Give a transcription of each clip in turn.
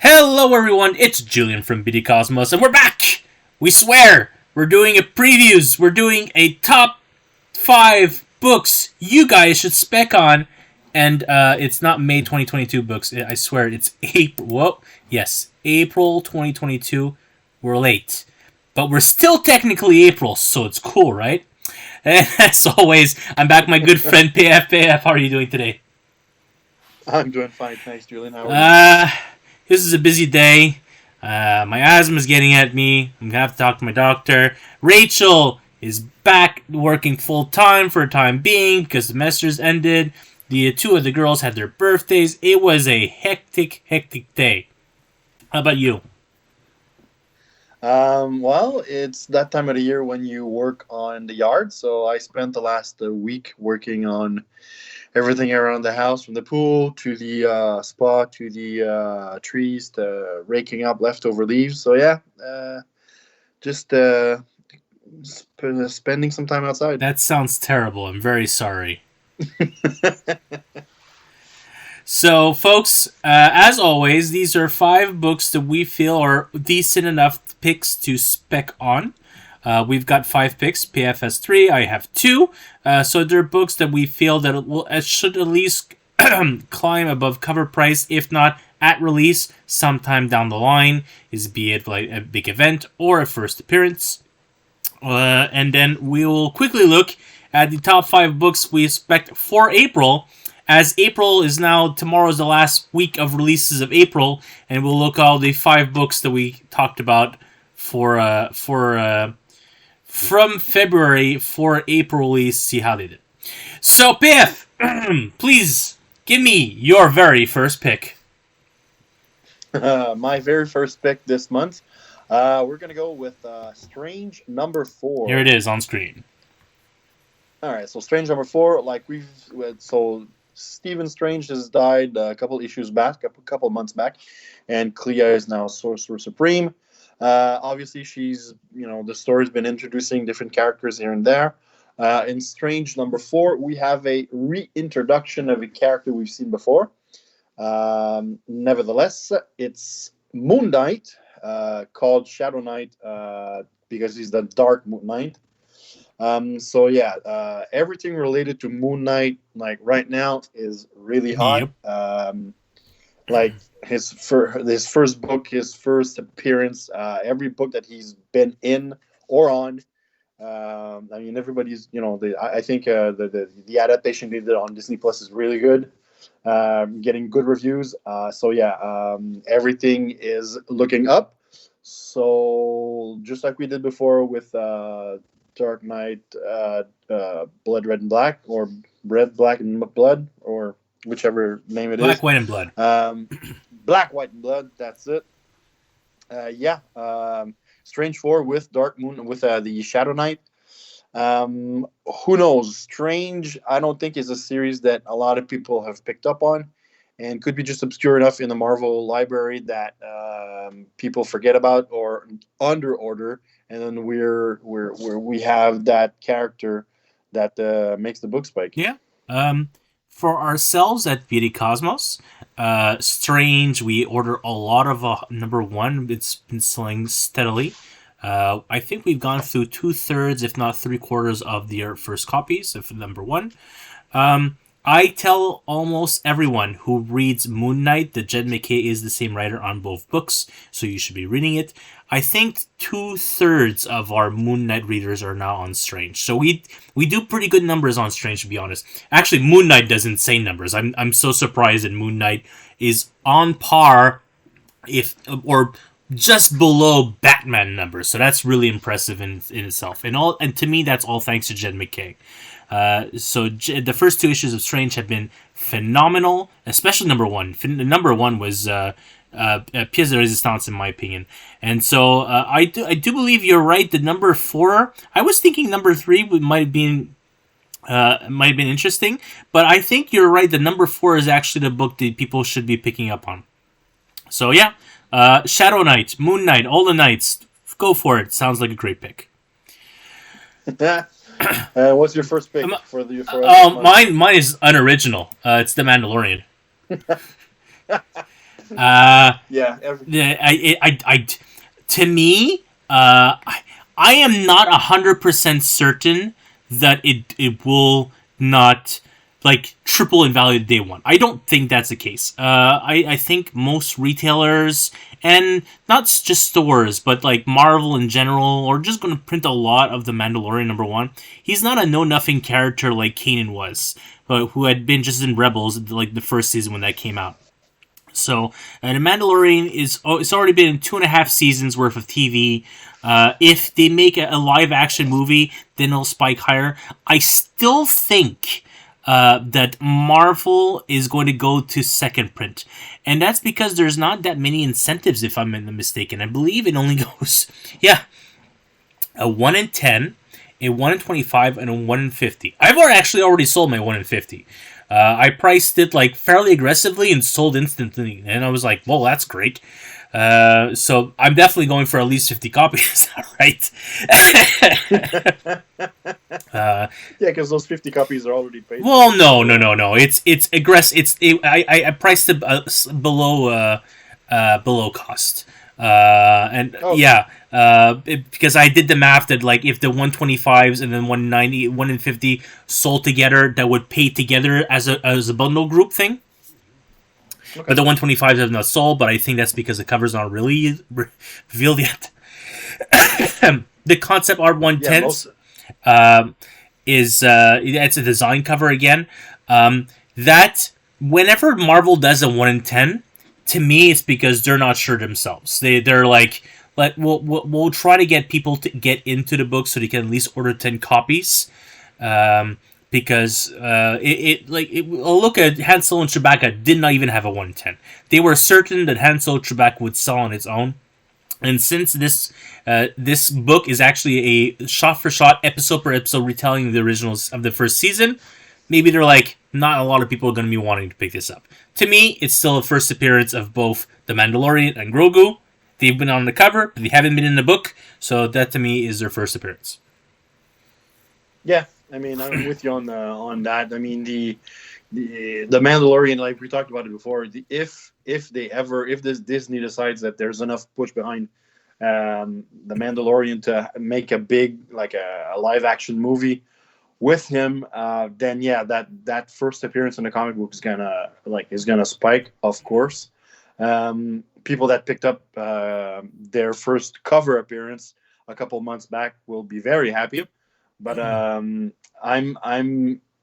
Hello everyone, it's Julian from BD Cosmos, and we're back! We swear! We're doing a previews, we're doing a top 5 books you guys should spec on, and it's not May 2022 books, I swear, it's April, whoa, yes, April 2022, we're late. But we're still technically April, so it's cool, right? And as always, I'm back with my good friend PF. PF, how are you doing today? I'm doing fine, thanks, Julian. How are you? This is a busy day. My asthma's getting at me. I'm gonna have to talk to my doctor. Rachel is back working full time for a time being because the semester's ended. The two of the girls had their birthdays. It was a hectic day. How about you? Well, it's that time of the year when you work on the yard, so I spent the last week working on everything around the house, from the pool to the spa to the trees to raking up leftover leaves. So yeah, just spending some time outside. That sounds terrible. I'm very sorry. So, folks, as always, these are 5 books that we feel are decent enough picks to spec on. We've got 5 picks. PF has 3. I have 2. So they're books that we feel that it should at least climb above cover price, if not at release, sometime down the line. Be it like a big event or a first appearance. And then we will quickly look at the top 5 books we expect for April. As April is now, tomorrow's the last week of releases of April, and we'll look at all the 5 books that we talked about from February for April release, see how they did. So, Piff, please give me your very first pick. My very first pick this month. We're going to go with Strange number 4. Here it is on screen. All right, so Strange number 4, so Stephen Strange has died a couple issues back, a couple months back, and Clea is now Sorcerer Supreme. Obviously, the story's been introducing different characters here and there. In Strange number 4, we have a reintroduction of a character we've seen before. Nevertheless, it's Moon Knight, called Shadow Knight, because he's the Dark Moon Knight. Everything related to Moon Knight, like right now, is really hot. Yep. Like his first book, his first appearance, every book that he's been in or on. Everybody's, I think the adaptation they did on Disney Plus is really good, getting good reviews. Everything is looking up. So just like we did before with Dark Knight, Blood, Red, and Black, or Red, Black, and Blood, or whichever name it is. Black, White, and Blood. Black, White, and Blood, that's it. Strange 4 with Dark Moon, with the Shadow Knight. Who knows? Strange, I don't think, is a series that a lot of people have picked up on, and could be just obscure enough in the Marvel library that people forget about or under order, and then we have that character that makes the book spike. Yeah. For ourselves at Beauty Cosmos, Strange, we order a lot of number 1. It's been selling steadily. I think we've gone through 2/3, if not 3/4 of the first copies of number 1. I tell almost everyone who reads Moon Knight that Jed MacKay is the same writer on both books, so you should be reading it. I think 2/3 of our Moon Knight readers are now on Strange, so we do pretty good numbers on Strange, to be honest. Actually, Moon Knight does insane numbers. I'm so surprised that Moon Knight is on par, or just below Batman numbers. So that's really impressive in itself, and to me that's all thanks to Jed MacKay. So the first 2 issues of Strange have been phenomenal, especially number 1. Number 1 was pièce de résistance, in my opinion. And so I do believe you're right. The number 4, I was thinking number 3 might have been interesting, but I think you're right. The number 4 is actually the book that people should be picking up on. So yeah, Shadow Knight, Moon Knight, all the Knights, go for it. Sounds like a great pick. What's your first pick mine is unoriginal. It's The Mandalorian. Yeah, To me, I am not 100% certain that it will not like triple in value day one. I don't think that's the case. I think most retailers and not just stores, but like Marvel in general, are just going to print a lot of the Mandalorian number one. He's not a know nothing character like Kanan was, but who had been just in Rebels like the first season when that came out. So, The Mandalorian is it's already been 2.5 seasons worth of TV. If they make a live action movie, then it'll spike higher. I still think that Marvel is going to go to second print, and that's because there's not that many incentives. If I'm mistaken, I believe it only goes a 1 in 10, a 1 in 25, and a 1 in 50. I've already sold my 1 in 50. I priced it like fairly aggressively and sold instantly, and I was like, "Well, that's great." So I'm definitely going for at least 50 copies, right? yeah, because those 50 copies are already paid. Well, no. It's aggressive. I priced it below cost. And Oh, yeah, because I did the math that like if the 125s and then 190, 1 in 50 sold together, that would pay together as a bundle group thing. okay. But the 125s have not sold, but I think that's because the cover's not really revealed yet. The concept art Yeah, 110s is it's a design cover again. That whenever Marvel does a 1 in 10, to me it's because they're not sure themselves. They're like we'll try to get people to get into the book so they can at least order 10 copies. Because look at Han Solo and Chewbacca did not even have a 1 in 10. They were certain that Han Solo Chewbacca would sell on its own. And since this book is actually a shot for shot, episode per episode retelling of the originals of the first season, maybe they're like, not a lot of people are going to be wanting to pick this up. To me, it's still a first appearance of both the Mandalorian and Grogu. They've been on the cover, but they haven't been in the book, so that to me is their first appearance. Yeah, I mean, I'm with you on that. I mean, the Mandalorian, like we talked about it before. If this Disney decides that there's enough push behind the Mandalorian to make a big like a live action movie with him, then yeah, that first appearance in the comic book is gonna spike, of course. People that picked up their first cover appearance a couple months back will be very happy. But I'm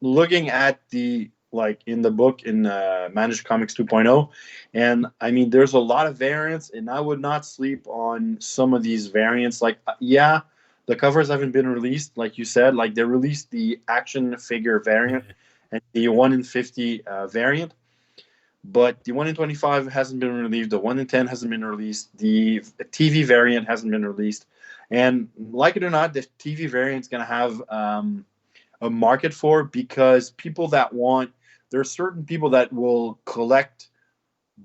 looking at the like in the book in Managed Comics 2.0, and I mean there's a lot of variants, and I would not sleep on some of these variants. Like yeah, the covers haven't been released, like you said. Like they released the action figure variant and the 1 in 50 variant, but the 1 in 25 hasn't been released. The 1 in 10 hasn't been released. The TV variant hasn't been released. And like it or not, the TV variant is going to have a market for it because there are certain people that will collect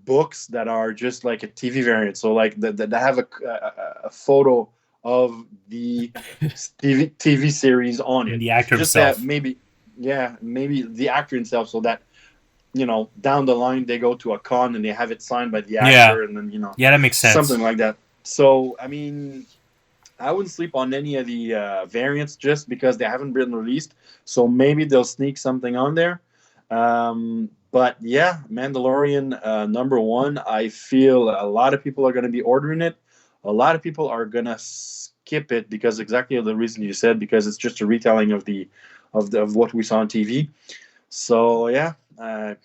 books that are just like a TV variant. So like that have a photo of the TV series on it. The actor just himself. That maybe the actor himself, so that down the line they go to a con and they have it signed by the actor, and then yeah, that makes sense. Something like that. So I mean, I wouldn't sleep on any of the variants just because they haven't been released. So maybe they'll sneak something on there. But yeah, Mandalorian number one, I feel a lot of people are going to be ordering it. A lot of people are going to skip it because exactly the reason you said, because it's just a retelling of what we saw on TV. So yeah, I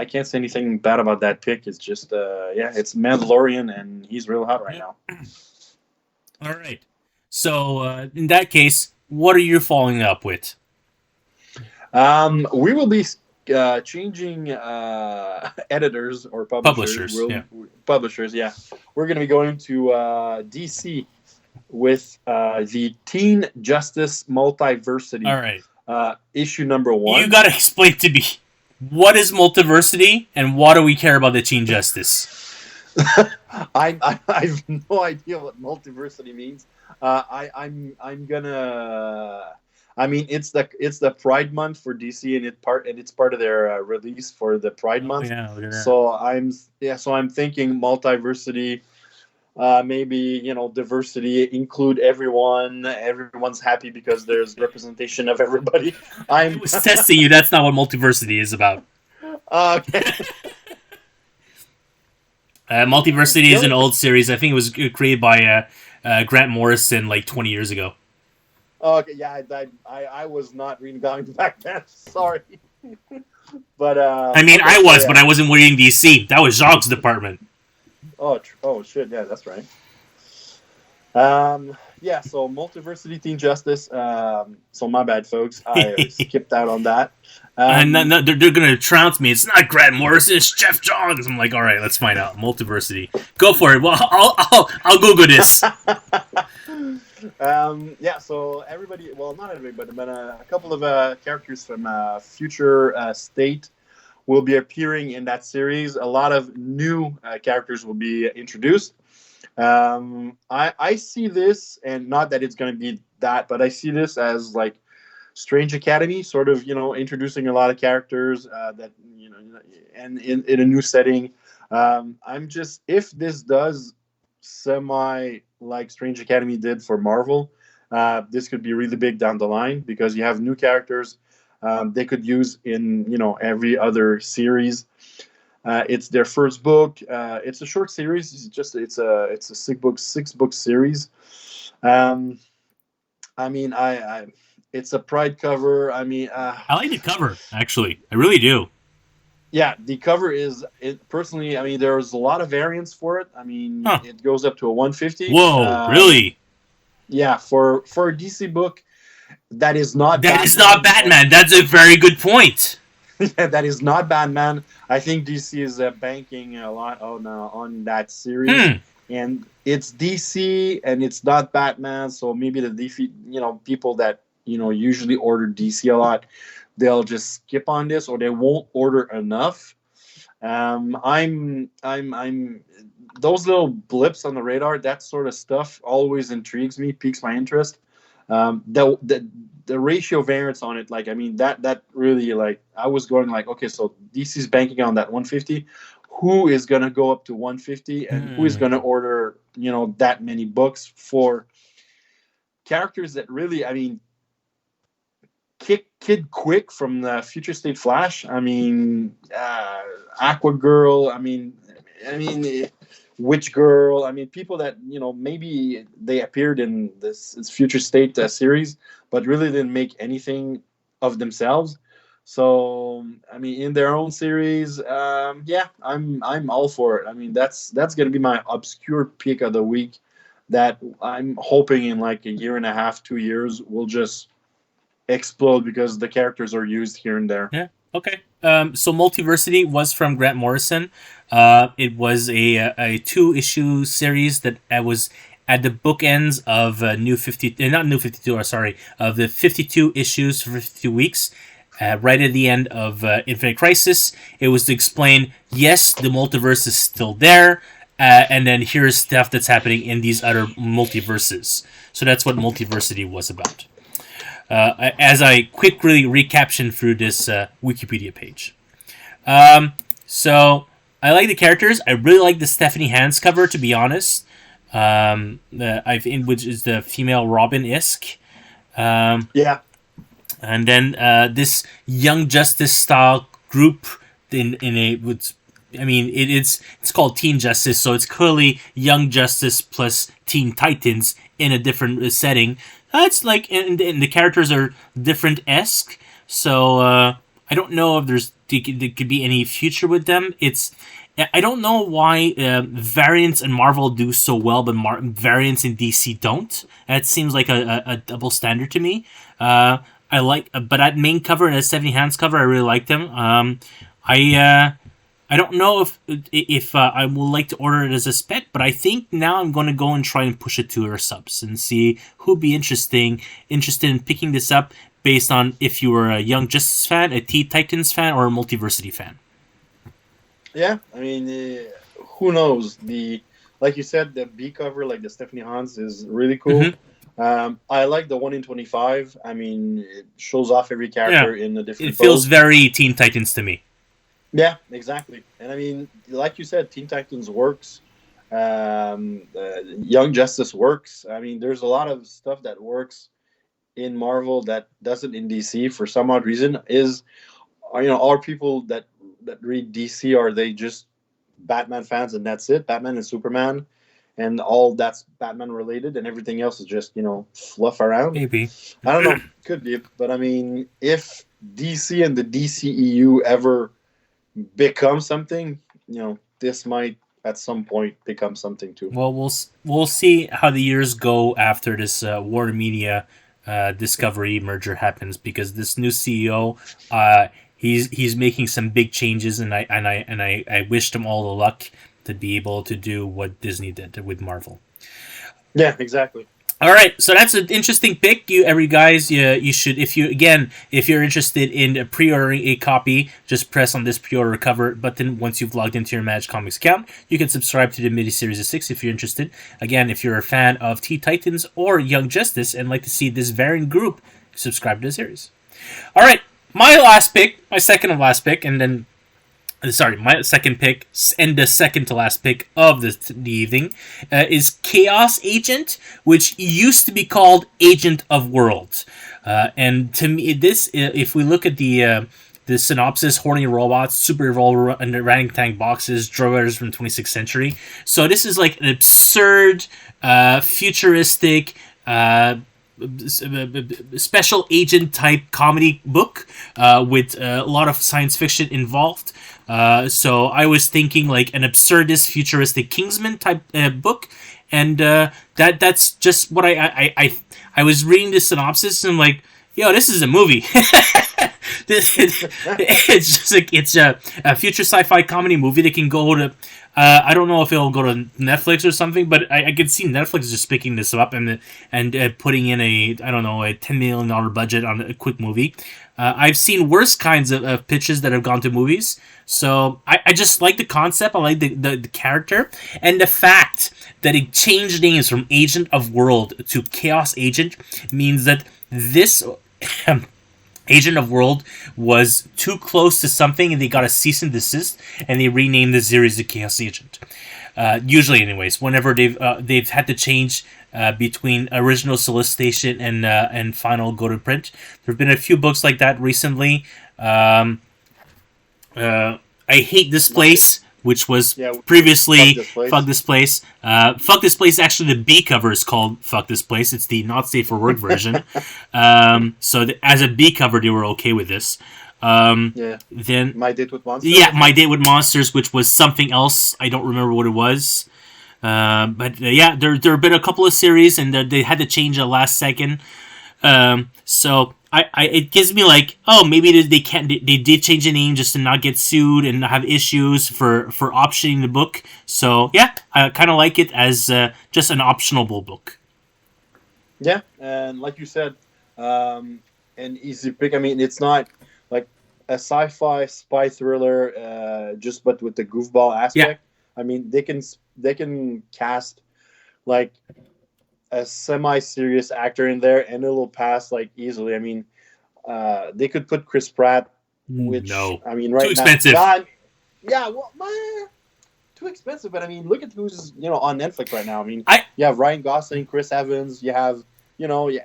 can't say anything bad about that pick. It's just it's Mandalorian and he's real hot right now. All right. So in that case, what are you following up with? We will be changing editors or publishers. Publishers, yeah. We're going to be going to DC with the Teen Justice Multiversity. All right. Issue number 1. You got to explain to me, what is Multiversity and why do we care about the Teen Justice? I have no idea what Multiversity means. I mean, it's the Pride Month for DC, and it's part of their release for the Pride Oh Month. yeah, look at that. So I'm thinking multiversity, maybe diversity, include everyone. Everyone's happy because there's representation of everybody. I I'm was testing you. That's not what Multiversity is about. okay. Multiversity The is an only old series. I think it was created by Grant Morrison like 20 years ago. Okay, yeah, I was not reading comics back then. Sorry, but I mean, okay, I so was, but yeah. I wasn't reading DC. That was Jacques' department. Oh shit, yeah, that's right. Yeah, so multiversity, teen justice. So my bad, folks. I skipped out on that. And Um, they're gonna trounce me. It's not Grant Morrison. It's Jeff Johns. I'm like, all right, let's find out. Multiversity. Go for it. Well, I'll Google this. yeah, so everybody, well, not everybody, but a couple of characters from future state will be appearing in that series. A lot of new characters will be introduced. I see this, and not that it's going to be that, but I see this as like Strange Academy, sort of, introducing a lot of characters that, and in a new setting. I'm just, if this does semi like Strange Academy did for Marvel, this could be really big down the line because you have new characters they could use in, every other series. It's their first book. It's a short series. It's a six book series. Um, I mean, it's a Pride cover. I mean, I like the cover, actually. I really do. yeah, the cover is it personally. I mean, there's a lot of variants for it. I mean, Huh. it goes up to a 150. Whoa, really? Yeah, for a DC book that is not That is not Batman. Batman. That's a very good point. Yeah, that is not Batman. I think DC is banking a lot on that series, Hmm. and it's DC and it's not Batman. So maybe the DC, people that usually order DC a lot, they'll just skip on this or they won't order enough. I'm those little blips on the radar. That sort of stuff always intrigues me, piques my interest. The ratio variance on it, like I mean that really, like I was going like, okay, so DC's banking on that 150. Who is gonna go up to 150, and who is gonna order that many books for characters that really, I mean, Kid Quick from the Future State Flash. I mean, Aqua Girl. I mean, Witch Girl. I mean, people that maybe they appeared in this Future State series, but really didn't make anything of themselves. So I mean, in their own series, yeah, I'm all for it. I mean, that's gonna be my obscure pick of the week. That I'm hoping in like a year and a half, 2 years, will just explode because the characters are used here and there. Yeah. Okay. So Multiversity was from Grant Morrison. It was a 2-issue series that was at the bookends of New 50, not New 52, sorry, of the 52 issues for 52 weeks. Right at the end of Infinite Crisis, it was to explain, yes, the multiverse is still there, and then here's stuff that's happening in these other multiverses. So that's what Multiversity was about. As I quickly recaption through this Wikipedia page. So I like the characters. I really like the Stephanie Hans cover, to be honest. Which is the female Robin-esque. Yeah. And then this Young Justice style group in a it's called Teen Justice, so it's clearly Young Justice plus Teen Titans in a different setting. It's like, and the characters are different-esque, so I don't know if there could be any future with them. I don't know why variants in Marvel do so well, but variants in DC don't. That seems like a double standard to me. But that main cover and that 70 Hands cover, I really like them. I don't know if I would like to order it as a spec, but I think now I'm going to go and try and push it to our subs and see who'd be interested in picking this up based on if you were a Young Justice fan, a Teen Titans fan, or a Multiversity fan. Yeah, I mean, who knows? Like you said, the B cover, like the Stephanie Hans, is really cool. Mm-hmm. I like the 1 in 25. I mean, it shows off every Yeah, character in a it different feels pose. very Teen Titans to me. Yeah, exactly. And I mean, like you said, Teen Titans works. Young Justice works. I mean, there's a lot of stuff that works in Marvel that doesn't in DC for some odd reason. Are people that read DC, are they just Batman fans and that's it? Batman and Superman, and all that's Batman related, and everything else is just fluff around. Maybe. I don't know, could be, but I mean, if DC and the DCEU ever become something, this might at some point become something too. Well, we'll see how the years go after this Warner Media Discovery merger happens, because this new CEO, he's making some big changes, and I wished him all the luck to be able to do what Disney did with Marvel. Yeah, exactly. All right, so that's an interesting pick. Every guys, you should, if you're interested in pre-ordering a copy, just press on this pre-order cover button once you've logged into your Magic Comics account. You can subscribe to the miniseries of 6 if you're interested. Again, if you're a fan of Teen Titans or Young Justice and like to see this variant group, subscribe to the series. All right, my last pick, my second and last pick, and then my second pick and the second to last pick of the evening is Chaos Agent, which used to be called Agent of Worlds. And to me, if we look at the synopsis, horny robots, super evolved orangutan boxes, droids from 26th century. So this is like an absurd, futuristic, special agent type comedy book with a lot of science fiction involved. So I was thinking like an absurdist, futuristic Kingsman type book, and that's just what I was reading the synopsis and I'm like, yo, this is a movie. It's just like it's a future sci-fi comedy movie that can go to. I don't know if it'll go to Netflix or something, but I could see Netflix just picking this up and putting in a $10 million budget on a quick movie. I've seen worse kinds of pitches that have gone to movies, so I just like the concept. I like the character, and the fact that it changed names from Agent of World to Chaos Agent means that this Agent of World was too close to something, and they got a cease and desist, and they renamed the series the Chaos Agent. Usually, anyways, whenever they've had to change between original solicitation and final go to print, there have been a few books like that recently. I Hate This Place, which was previously Fuck This Place. Fuck This Place, actually, the B cover is called Fuck This Place. It's the not safe for work version. So as a B cover, they were okay with this. Then My Date with Monsters. Yeah, My Date with Monsters, which was something else. I don't remember what it was. But there have been a couple of series, and they had to change at last second. So it gives me like, oh, maybe they did change the name just to not get sued and not have issues for optioning the book. So yeah, I kind of like it as just an optionable book. Yeah, and like you said, an easy pick. I mean, it's not like a sci-fi spy thriller, just but with the goofball aspect. I mean, they can cast like a semi-serious actor in there, and it'll pass like easily. I mean, they could put Chris Pratt, which No, I mean, right too expensive. now, yeah, well, too expensive. But I mean, look at who's on Netflix right now. I mean, you have Ryan Gosling, Chris Evans. You have you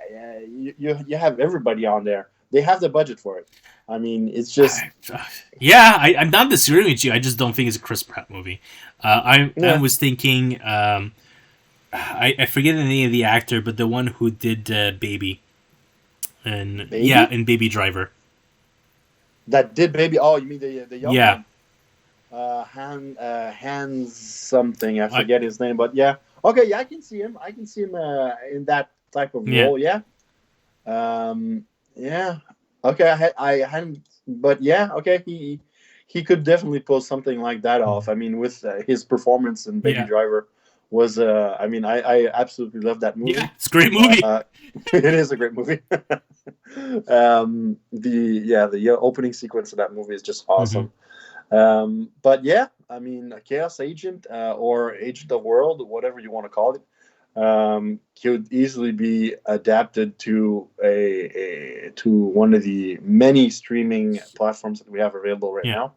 have everybody on there. They have the budget for it. I mean, it's just I'm not disagreeing with you. I just don't think it's a Chris Pratt movie. I was thinking. I forget the name of the actor, but the one who did Baby, and Baby? and Baby Driver. That did Baby. Oh, you mean the young one? Hans something. I forget his name, but yeah. Okay, yeah, I can see him. I can see him in that type of role. Yeah. Yeah. Okay, I hadn't, but yeah. Okay, he could definitely pull something like that off. I mean, with his performance in Baby Driver. Was I mean I absolutely love that movie. Yeah, it's a great movie. It is a great movie. The opening sequence of that movie is just awesome. Mm-hmm. But yeah, I mean, Chaos Agent or Agent of World, whatever you want to call it. could easily be adapted to to one of the many streaming platforms that we have available right Yeah. now.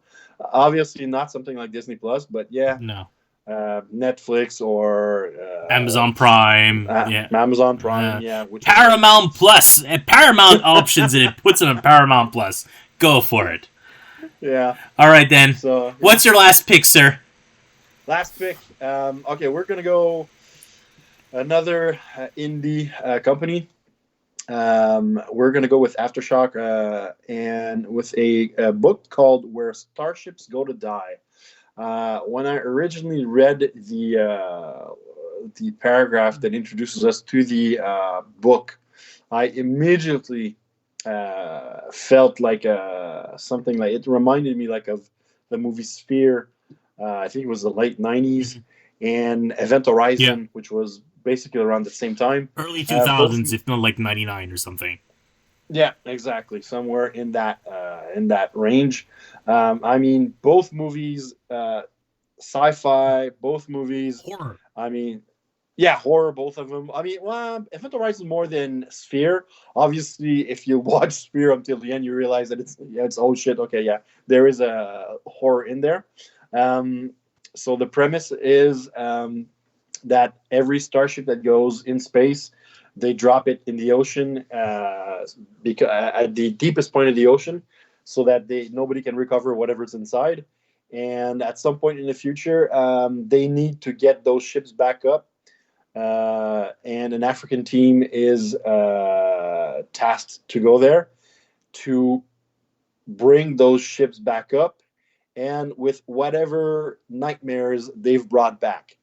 Obviously, not something like Disney Plus, but yeah, No. Netflix or Amazon Prime. Yeah. Amazon Prime, yeah, which is like, Paramount Plus. Paramount options and it puts it on Paramount Plus. Go for it. yeah. All right, then. So yeah. What's your last pick, sir? Last pick. Okay, we're gonna go another indie company. We're gonna go with Aftershock, and with a book called "Where Starships Go to Die." When I originally read the paragraph that introduces us to the book, I immediately felt like something like it reminded me like of the movie Sphere. I think it was the late '90s, and Event Horizon, Yeah. which was basically around the same time. Early Both, 2000s, if not like 99 or something. yeah, exactly, somewhere in that range. I mean, both movies, sci-fi, both movies. Horror. I mean, yeah, horror, both of them. I mean, well, Event Horizon more than Sphere. Obviously, if you watch Sphere until the end, you realize that it's oh shit. Okay, yeah, there is a horror in there. Um, so the premise is that every starship that goes in space, they drop it in the ocean, because at the deepest point of the ocean, so that nobody can recover whatever's inside. And at some point in the future, they need to get those ships back up, and an African team is tasked to go there to bring those ships back up, and with whatever nightmares they've brought back.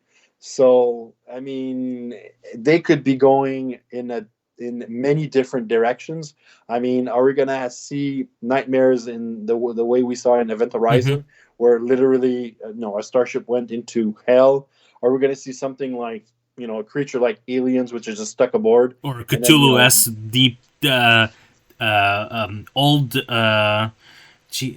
So, I mean, they could be going in many different directions. I mean, are we gonna see nightmares in the way we saw in Event Mm-hmm. Horizon, where literally, no, a starship went into hell? Are we gonna see something like, a creature like aliens, which is just stuck aboard, Or and then, Cthulhu-esque deep, old,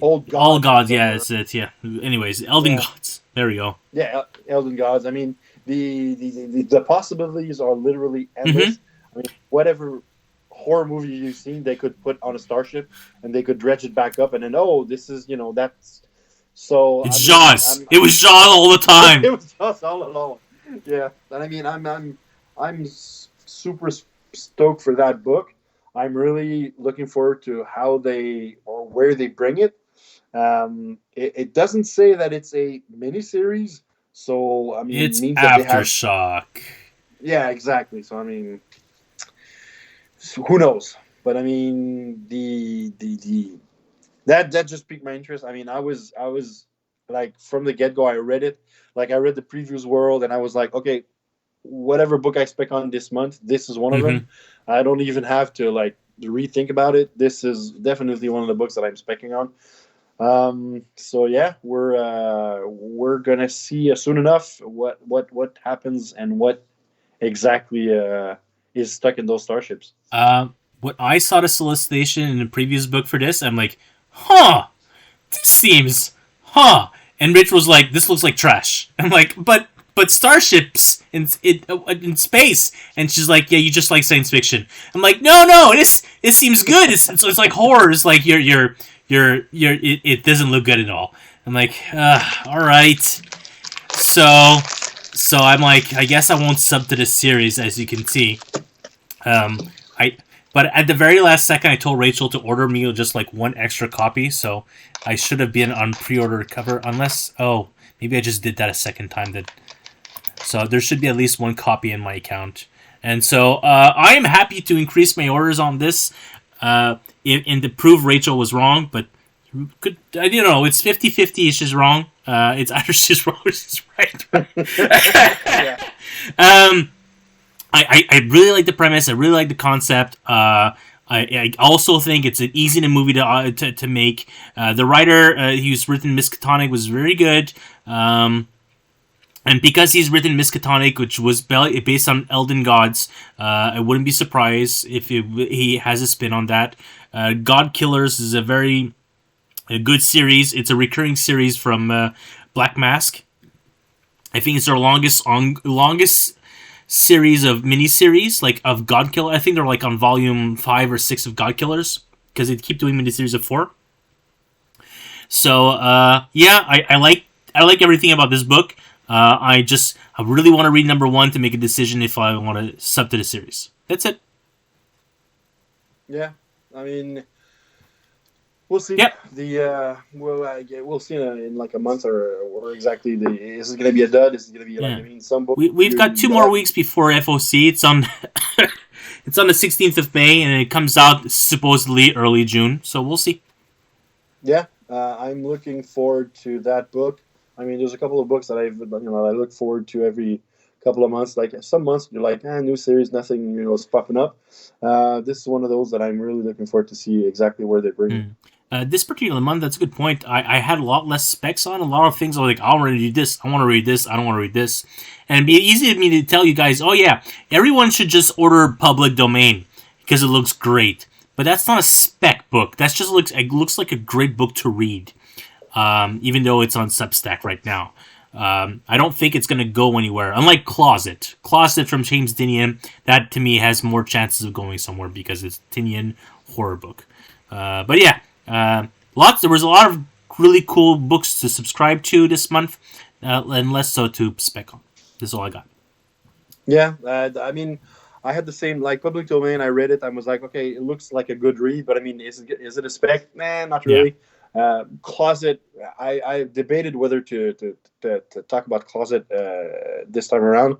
old all gods or gods, yeah, whatever? it's it, yeah. Anyways, Elden Yeah, Gods. There we go. yeah, Elden Gods. I mean, the possibilities are literally Mm-hmm. endless. I mean, whatever horror movie you've seen, they could put on a starship and they could dredge it back up, and then, oh, this is, that's so. It's I mean, Jaws. It was Jaws all the it time. was just all alone. Yeah, and I mean, I'm super stoked for that book. I'm really looking forward to how they or where they bring it. It doesn't say that it's a miniseries, so I mean, It's means that they have. Aftershock. Yeah, exactly. So I mean, who knows? But I mean, the that just piqued my interest. I mean, I was like from the get go, I read it. Like I read the previews world, and I was like, okay, whatever book I spec on this month, this is one of Mm-hmm. them. I don't even have to like rethink about it. This is definitely one of the books that I'm specking on. So yeah, we're gonna see soon enough what happens and what exactly is stuck in those starships. When I saw the solicitation in the previous book for this, I'm like, huh, this seems, huh. And Rich was like, this looks like trash. I'm like, but starships in space. And she's like, yeah, you just like science fiction. I'm like, no, this seems good. It's like horror. It's like it doesn't look good at all. I'm like, all right. So so I'm like, I guess I won't sub to this series, as you can see. Um, I but at the very last second, I told Rachel to order me just like one extra copy, so I should have been on pre-order cover. Unless, oh, maybe I just did that a second time. So there should be at least one copy in my account, and so I am happy to increase my orders on this, and to prove Rachel was wrong. But could I don't know? It's 50-50. She's wrong. It's either she's wrong or she's right. Yeah. I really like the premise. I really like the concept. I also think it's an easy movie to make. The writer who's written Miskatonic was very good. And because he's written Miskatonic, which was based on Elden Gods, I wouldn't be surprised if he has a spin on that. God Killers is a good series. It's a recurring series from Black Mask. I think it's their longest series of miniseries, like of God Killer. I think they're like on volume 5 or 6 of God Killers because they keep doing miniseries of 4. So yeah, I like everything about this book. I really want to read number 1 to make a decision if I want to sub to the series. That's it. Yeah, I mean, we'll see. Yep. We'll see in like a month or exactly. Is it going to be a dud? Is it going to be like, I mean, some books. We've got 2 more weeks before FOC. It's on it's on the 16th of May, and it comes out supposedly early June. So we'll see. Yeah, I'm looking forward to that book. I mean, there's a couple of books that I look forward to every couple of months. Like some months you're like, new series, nothing, is popping up. This is one of those that I'm really looking forward to see exactly where they bring it. This particular month, that's a good point. I had a lot less specs on. A lot of things I was like, I want to read this, I want to read this, I don't want to read this. And it'd be easy for me to tell you guys, oh yeah, everyone should just order Public Domain because it looks great. But that's not a spec book. That just looks like a great book to read. Even though it's on Substack right now. I don't think it's going to go anywhere. Unlike Closet. Closet from James Tinian, that to me has more chances of going somewhere because it's Tinian horror book. But yeah, there was a lot of really cool books to subscribe to this month, and less so to spec on. This is all I got. Yeah, I mean, I had the same, like Public Domain, I read it, I was like, okay, it looks like a good read, but I mean, is it a spec? Nah, not really. Yeah. Closet, I debated whether to talk about Closet this time around.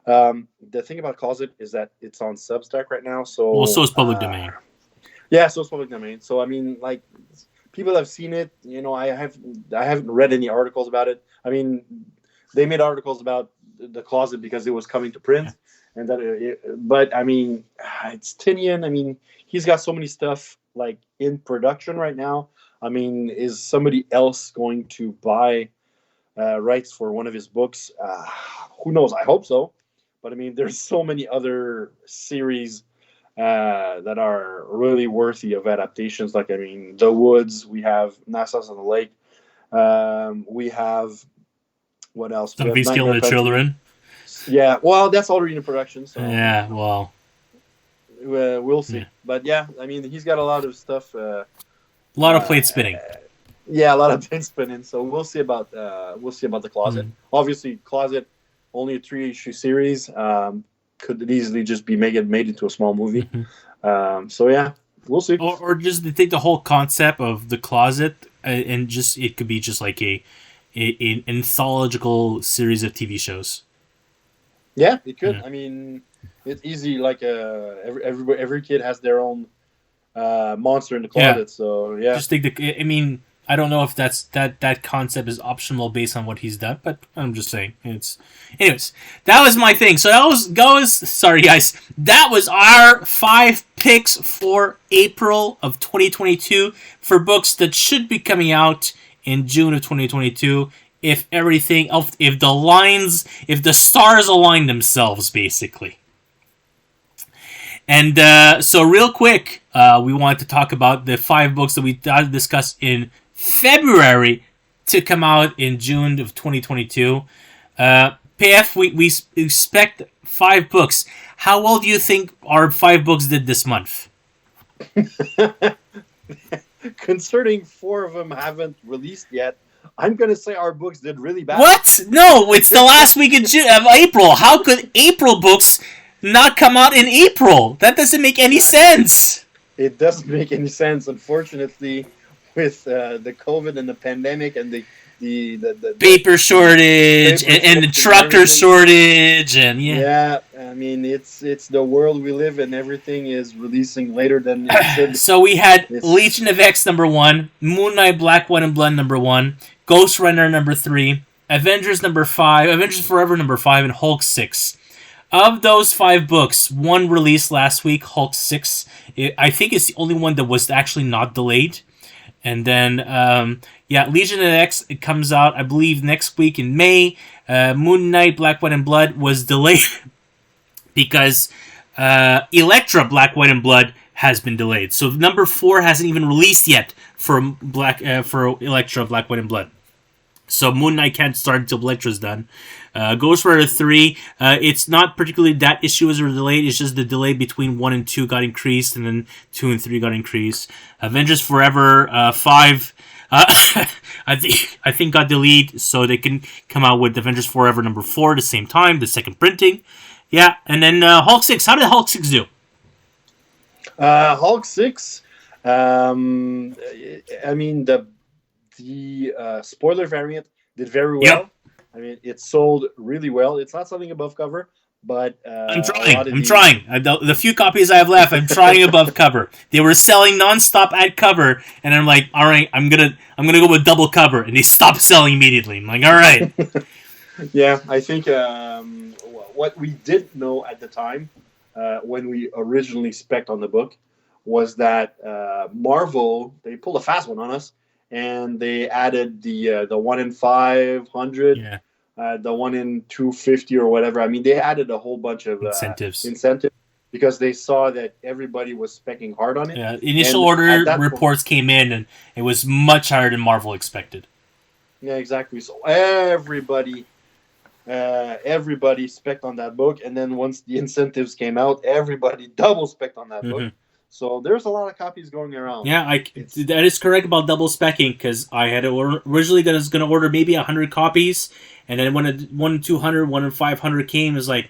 The thing about Closet is that it's on Substack right now, so so is Public Domain. Yeah, so it's Public Domain. So I mean, like, people have seen it. I haven't read any articles about it. I mean, they made articles about the Closet because it was coming to print, and but I mean, it's Tinian. I mean, he's got so many stuff like in production right now. I mean, is somebody else going to buy rights for one of his books? Who knows? I hope so. But I mean, there's so many other series that are really worthy of adaptations. Like, I mean, The Woods, we have Nassau's on the Lake. We have, what else? Somebody's Killing the Children. Yeah, well, that's already in production. So yeah, well. We'll see. Yeah. But yeah, I mean, he's got a lot of stuff. A lot of plate spinning. Yeah, a lot of plate spinning. So we'll see about the Closet. Obviously, Closet, only a 3-issue series. Could easily just be made into a small movie. So yeah, we'll see. Or just take the whole concept of the Closet and just it could be just like a anthological series of TV shows. Yeah, it could. I mean, it's easy. Like every kid has their own monster in the closet. Yeah. So yeah, just take the. I mean, I don't know if that concept is optional based on what he's done, but I'm just saying it's. Anyways, that was my thing. So that was. Sorry, guys. That was our 5 picks for April of 2022 for books that should be coming out in June of 2022. If the stars align themselves, basically. And so real quick, we want to talk about the 5 books that we discussed in February to come out in June of 2022. PF, we expect 5 books. How well do you think our 5 books did this month? Concerning 4 of them haven't released yet, I'm going to say our books did really bad. What? No, it's the last week of April. How could April books not come out in April? That doesn't make any sense. It doesn't make any sense, unfortunately, with the COVID and the pandemic and the paper shortage and the trucker shortage and yeah. I mean, it's the world we live in. Everything is releasing later than it should. So we had Legion of X #1, Moon Knight Black, White, and Blood #1, Ghost Runner #3, Avengers #5, Avengers Forever #5, and Hulk 6. Of those 5 books, one released last week, Hulk 6. I think it's the only one that was actually not delayed. And then, Legion of X, it comes out, I believe, next week in May. Moon Knight, Black, White, and Blood was delayed because Elektra, Black, White, and Blood has been delayed. So #4 hasn't even released yet for Elektra, Black, White, and Blood. So Moon Knight can't start until Elektra's done. Ghost Rider 3, it's not particularly that issue was delayed. It's just the delay between 1 and 2 got increased, and then 2 and 3 got increased. Avengers Forever 5, I think got deleted, so they can come out with Avengers Forever number 4 at the same time, the second printing. Yeah, and then Hulk 6. How did Hulk 6 do? Hulk 6, I mean, the spoiler variant did very well. Yep. I mean, it sold really well. It's not something above cover, but I'm trying. The few copies I have left, I'm trying above cover. They were selling nonstop at cover, and I'm like, all right, I'm gonna go with double cover, and they stopped selling immediately. I'm like, all right. Yeah, I think what we didn't know at the time when we originally spec'd on the book was that Marvel, they pulled a fast one on us, and they added the 1 in 500, Yeah. the 1 in 250 or whatever. I mean, they added a whole bunch of incentives because they saw that everybody was specking hard on it. Yeah, initial order reports came in, and it was much higher than Marvel expected. Yeah, exactly. So everybody spec'd on that book, and then once the incentives came out, everybody double spec'd on that book. So there's a lot of copies going around. Yeah, that is correct about double specking, because I had originally going to order maybe 100 copies, and then when 1 in 200, 1 in 500 came, it was like,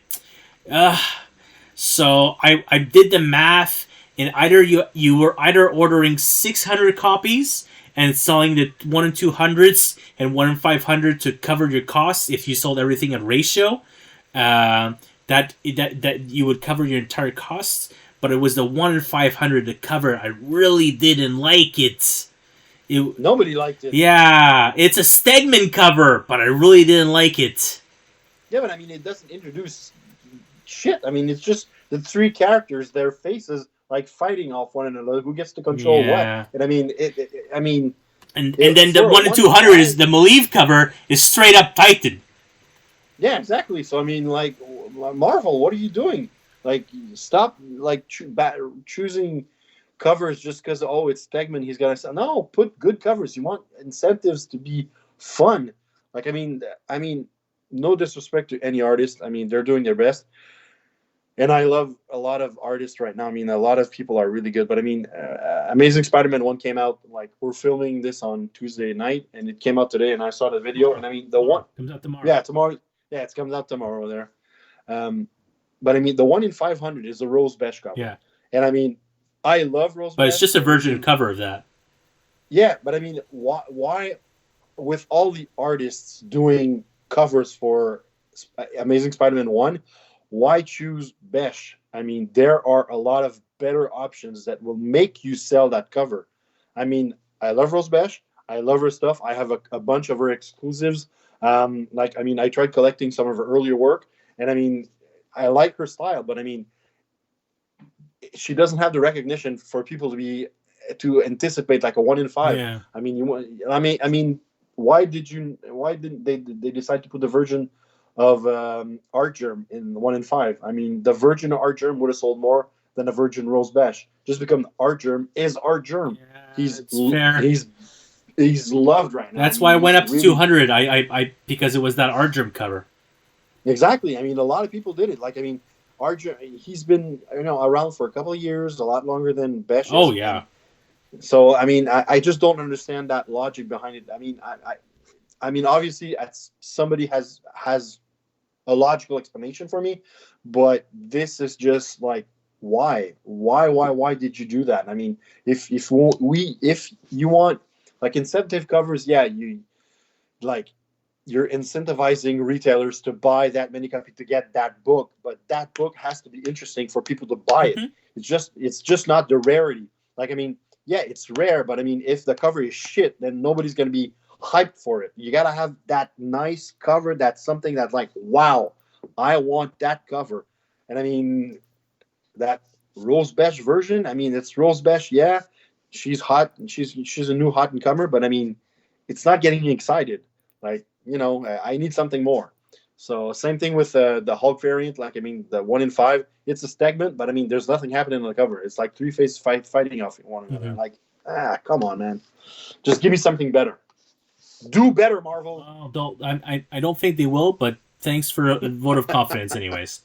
so I did the math, and either you were either ordering 600 copies and selling the 1 in 200s and 1 in 500 to cover your costs if you sold everything at ratio, that you would cover your entire costs. But it was the 1 in 500 to cover. I really didn't like it. Nobody liked it. Yeah, it's a Stegman cover, but I really didn't like it. Yeah, but I mean, it doesn't introduce shit. I mean, it's just the three characters, their faces, like fighting off one another. Who gets to control what? And I mean, and then the 1 in 200 is the Malieve cover is straight up Titan. Yeah, exactly. So I mean, like, Marvel, what are you doing? Like, stop like choosing covers just because it's Stegman. He's gonna say no. Put good covers. You want incentives to be fun. Like, I mean, no disrespect to any artist. I mean, they're doing their best, and I love a lot of artists right now. I mean, a lot of people are really good. But I mean, Amazing Spider-Man 1 came out. Like, we're filming this on Tuesday night, and it came out today. And I saw the video, and I mean, the one comes out tomorrow. Yeah, tomorrow. Yeah, it comes out tomorrow there. But I mean, the 1 in 500 is a Rose Besh cover. Yeah. And I mean, I love Rose Besh. But it's just a virgin cover of that. Yeah, but I mean, why with all the artists doing covers for Amazing Spider-Man 1, why choose Besh? I mean, there are a lot of better options that will make you sell that cover. I mean, I love Rose Besh. I love her stuff. I have a bunch of her exclusives. Like, I mean, I tried collecting some of her earlier work, and I mean, I like her style, but I mean, she doesn't have the recognition for people to anticipate like a 1 in 5. Yeah. I mean, why didn't they decide to put the version of Art Germ in 1 in 5? I mean, the version of Art Germ would have sold more than a virgin Rose Besh. Just because Art Germ is Art Germ. Yeah, he's loved right now. That's why I went up to 200. I because it was that Art Germ cover. Exactly. I mean, a lot of people did it. Like, I mean, he's been around for a couple of years, a lot longer than Besh. Oh yeah. So I mean, I just don't understand that logic behind it. I mean, obviously, somebody has a logical explanation for me, but this is just like, why did you do that? I mean, if you want like incentive covers, yeah, you're incentivizing retailers to buy that many copies to get that book, but that book has to be interesting for people to buy it. It's just not the rarity. Like, I mean, yeah, it's rare, but I mean, if the cover is shit, then nobody's going to be hyped for it. You got to have that nice cover. That's something that's like, wow, I want that cover. And I mean, that Rose Besh version, I mean, it's Rose Besh. Yeah, she's hot. She's a new hot newcomer, but I mean, it's not getting me excited. Like, I need something more. So same thing with the Hulk variant. Like, I mean, the 1 in 5, it's a Stegman, but I mean, there's nothing happening on the cover. It's like three faces fighting off one another. Like, come on, man, just give me something better. Do better, Marvel. I don't think they will, but thanks for a vote of confidence, anyways.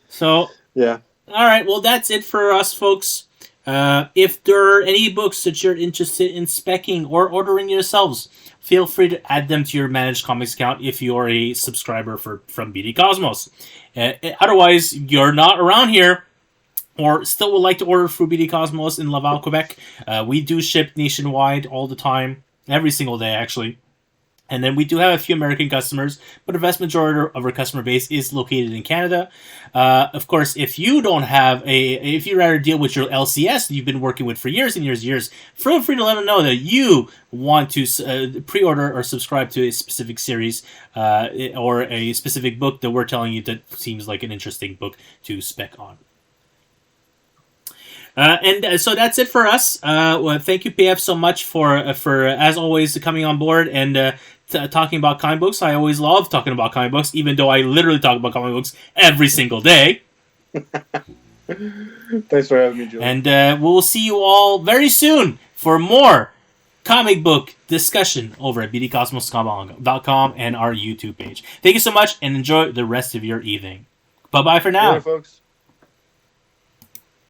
So, Yeah. all right, well, that's it for us, folks. If there are any books that you're interested in specking or ordering yourselves, feel free to add them to your managed comics account if you're a subscriber from BD Cosmos. Otherwise, you're not around here or still would like to order through BD Cosmos in Laval, Quebec. We do ship nationwide all the time, every single day, actually. And then we do have a few American customers, but the vast majority of our customer base is located in Canada. Of course, if you don't have if you rather deal with your LCS that you've been working with for years and years and years, feel free to let them know that you want to pre-order or subscribe to a specific series or a specific book that we're telling you that seems like an interesting book to spec on. So that's it for us. Well, thank you, PF, so much for as always coming on board and talking about comic books. I always love talking about comic books, even though I literally talk about comic books every single day. Thanks for having me, Joe. And we'll see you all very soon for more comic book discussion over at bdcosmos.com and our YouTube page. Thank you so much, and enjoy the rest of your evening. Bye-bye for now. Later, folks.